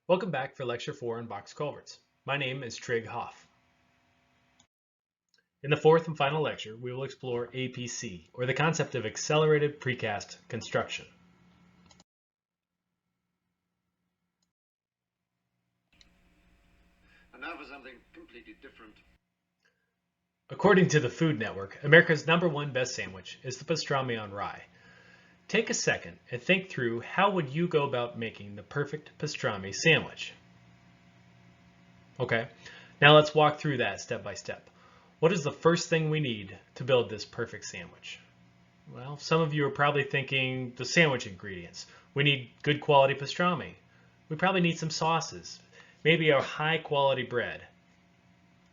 Welcome back for Lecture 4 on box culverts. My name is Trig Hoff. In the fourth and final lecture, we will explore APC, or the concept of accelerated precast construction. And now for something completely different. According to the Food Network, America's #1 best sandwich is the pastrami on rye. Take a second and think through how would you go about making the perfect pastrami sandwich. Okay, now let's walk through that step by step. What is the first thing we need to build this perfect sandwich? Well, some of you are probably thinking the sandwich ingredients. We need good quality pastrami. We probably need some sauces, maybe a high quality bread,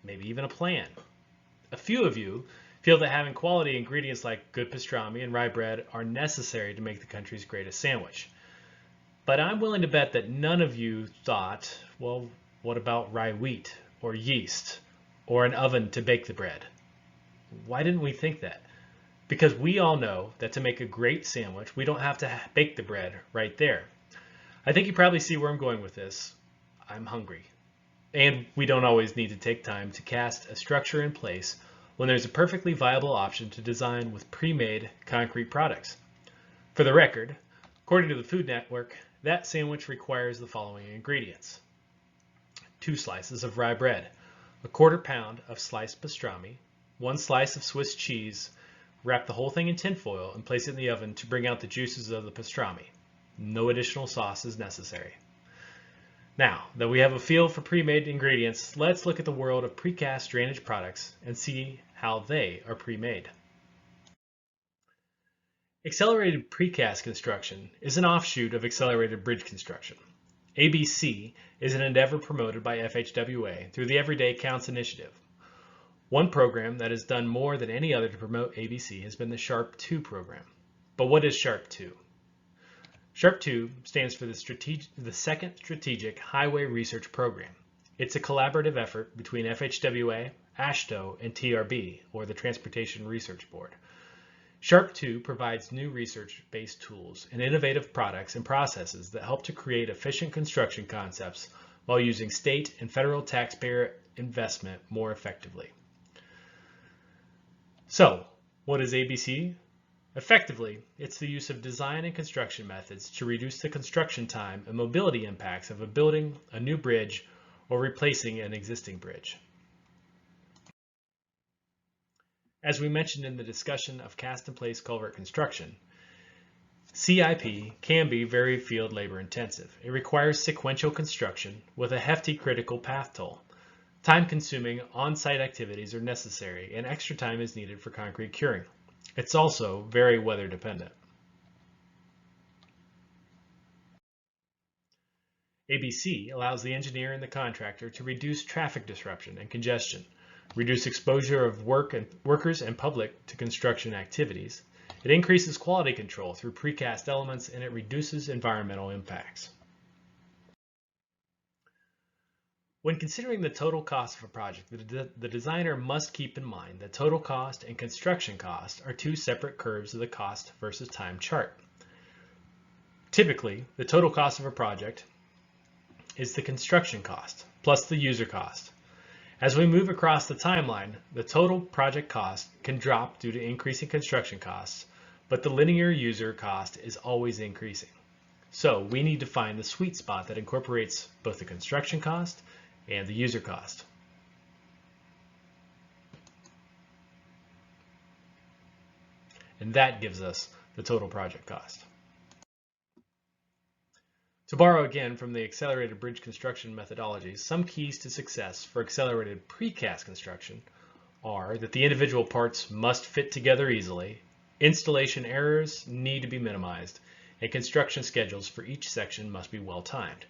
maybe even a plan. A few of you feel that having quality ingredients like good pastrami and rye bread are necessary to make the country's greatest sandwich. But I'm willing to bet that none of you thought, well, what about rye wheat or yeast or an oven to bake the bread? Why didn't we think that? Because we all know that to make a great sandwich, we don't have to bake the bread right there. I think you probably see where I'm going with this. I'm hungry. And we don't always need to take time to cast a structure in place when there's a perfectly viable option to design with pre-made concrete products. For the record, according to the Food Network, that sandwich requires the following ingredients: 2 slices of rye bread, a 1/4 pound of sliced pastrami, 1 slice of Swiss cheese. Wrap the whole thing in tin foil and place it in the oven to bring out the juices of the pastrami. No additional sauce is necessary. Now that we have a feel for pre-made ingredients, let's look at the world of precast drainage products and see how they are pre-made. Accelerated precast construction is an offshoot of accelerated bridge construction. ABC is an endeavor promoted by FHWA through the Everyday Counts initiative. One program that has done more than any other to promote ABC has been the SHARP 2 program. But what is SHARP 2? SHARP 2 stands for the Second Strategic Highway Research Program. It's a collaborative effort between FHWA, AASHTO, and TRB, or the Transportation Research Board. SHARP 2 provides new research-based tools and innovative products and processes that help to create efficient construction concepts while using state and federal taxpayer investment more effectively. So, what is ABC? Effectively, it's the use of design and construction methods to reduce the construction time and mobility impacts of building a new bridge or replacing an existing bridge. As we mentioned in the discussion of cast-in-place culvert construction, CIP can be very field labor intensive. It requires sequential construction with a hefty critical path toll. Time-consuming on-site activities are necessary, and extra time is needed for concrete curing. It's also very weather dependent. ABC allows the engineer and the contractor to reduce traffic disruption and congestion, reduce exposure of workers and public to construction activities. It increases quality control through precast elements, and it reduces environmental impacts. When considering the total cost of a project, the designer must keep in mind that total cost and construction cost are 2 separate curves of the cost versus time chart. Typically, the total cost of a project is the construction cost plus the user cost. As we move across the timeline, the total project cost can drop due to increasing construction costs, but the linear user cost is always increasing. So we need to find the sweet spot that incorporates both the construction cost and the user cost. And that gives us the total project cost. To borrow again from the accelerated bridge construction methodologies, some keys to success for accelerated precast construction are that the individual parts must fit together easily, installation errors need to be minimized, and construction schedules for each section must be well timed.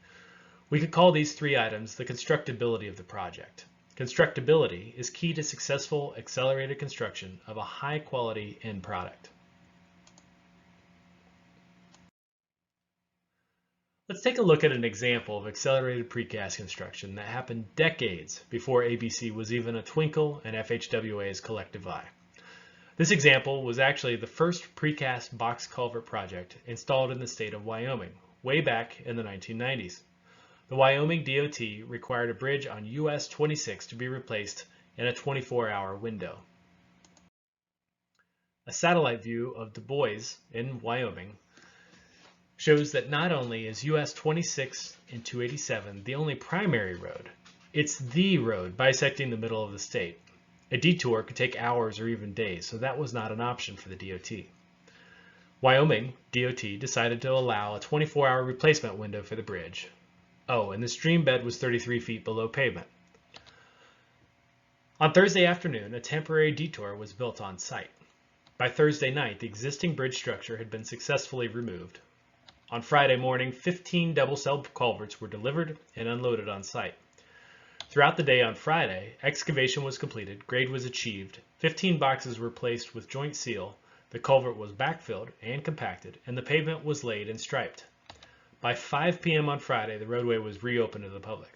We could call these 3 items the constructability of the project. Constructability is key to successful accelerated construction of a high-quality end product. Let's take a look at an example of accelerated precast construction that happened decades before ABC was even a twinkle in FHWA's collective eye. This example was actually the first precast box culvert project installed in the state of Wyoming, way back in the 1990s. the Wyoming DOT required a bridge on US 26 to be replaced in a 24-hour window. A satellite view of Du Bois in Wyoming shows that not only is US 26 and 287 the only primary road, it's the road bisecting the middle of the state. A detour could take hours or even days, so that was not an option for the DOT. Wyoming DOT decided to allow a 24-hour replacement window for the bridge. Oh, and the stream bed was 33 feet below pavement. On Thursday afternoon, a temporary detour was built on site. By Thursday night, the existing bridge structure had been successfully removed. On Friday morning, 15 double-cell culverts were delivered and unloaded on site. Throughout the day on Friday, excavation was completed, grade was achieved, 15 boxes were placed with joint seal, the culvert was backfilled and compacted, and the pavement was laid and striped. By 5 p.m. on Friday, the roadway was reopened to the public.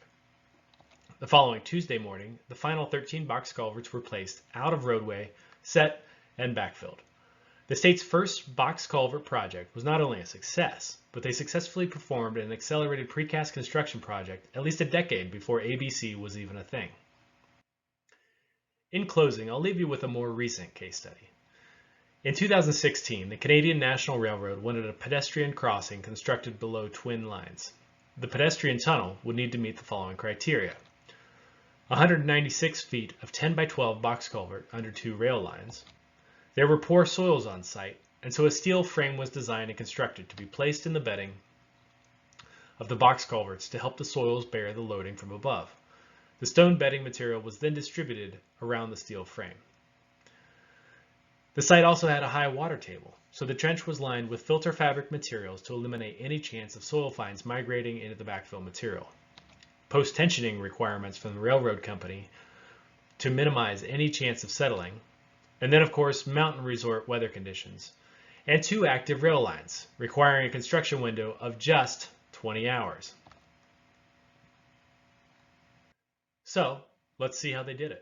The following Tuesday morning, the final 13 box culverts were placed out of roadway, set, and backfilled. The state's first box culvert project was not only a success, but they successfully performed an accelerated precast construction project at least a decade before ABC was even a thing. In closing, I'll leave you with a more recent case study. In 2016, the Canadian National Railroad wanted a pedestrian crossing constructed below twin lines. The pedestrian tunnel would need to meet the following criteria: 196 feet of 10 by 12 box culvert under two rail lines. There were poor soils on site, and so a steel frame was designed and constructed to be placed in the bedding of the box culverts to help the soils bear the loading from above. The stone bedding material was then distributed around the steel frame. The site also had a high water table, so the trench was lined with filter fabric materials to eliminate any chance of soil fines migrating into the backfill material. Post-tensioning requirements from the railroad company to minimize any chance of settling, and then of course mountain resort weather conditions, and 2 active rail lines, requiring a construction window of just 20 hours. So, let's see how they did it.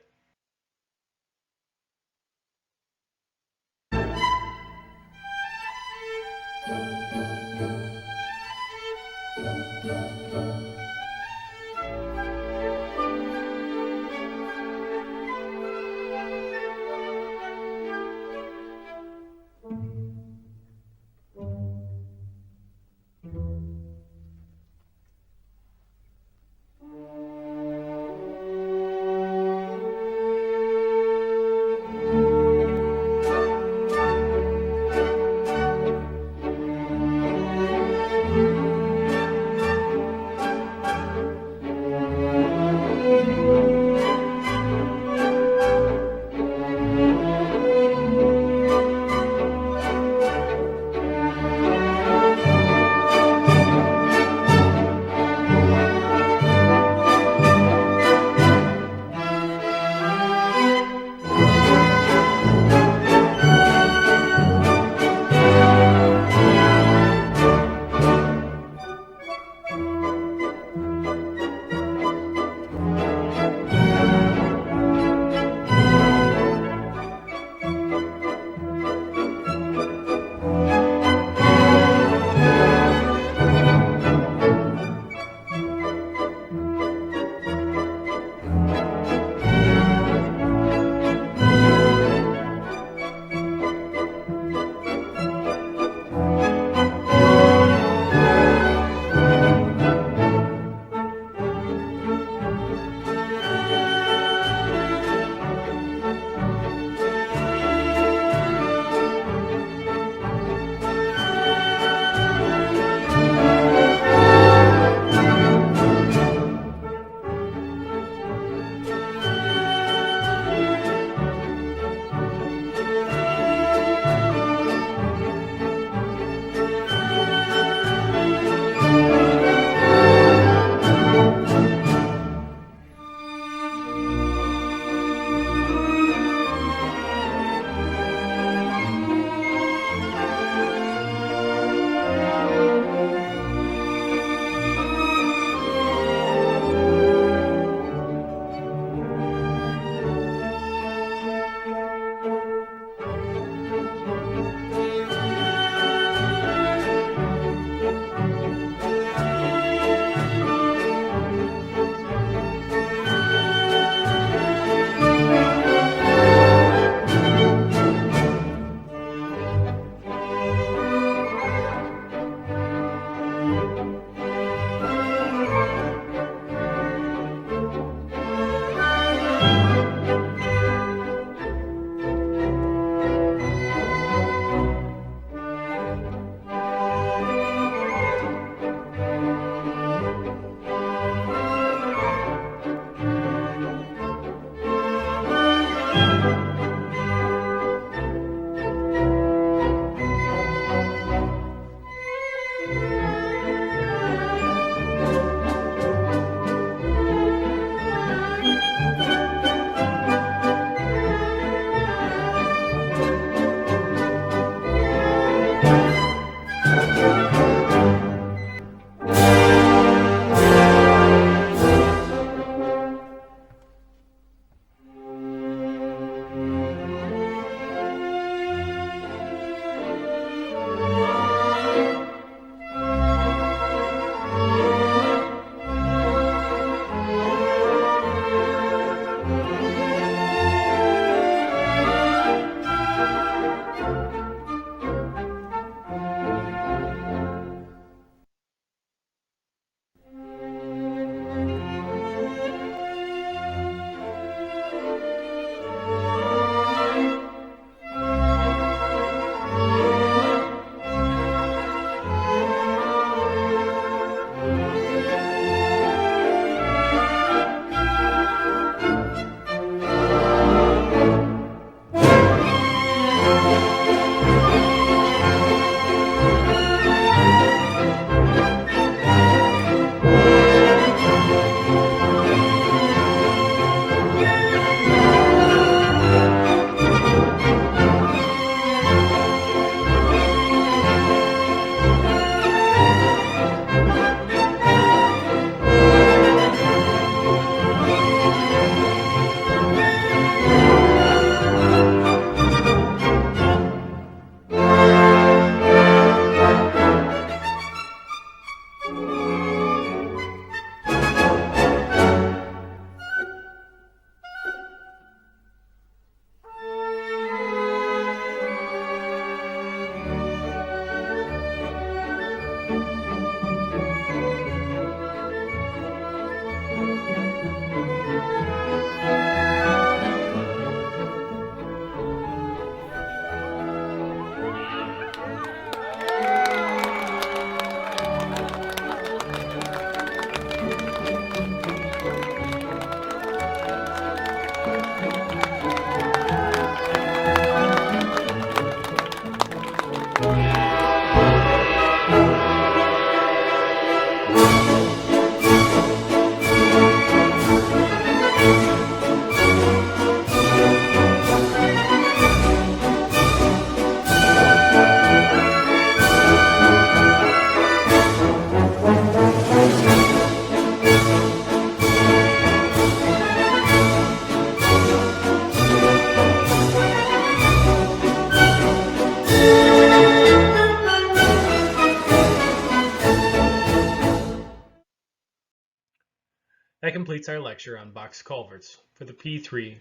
That completes our lecture on box culverts for the P3,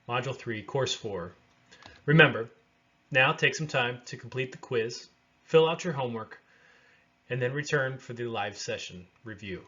Module 3, Course 4. Remember, now take some time to complete the quiz, fill out your homework, and then return for the live session review.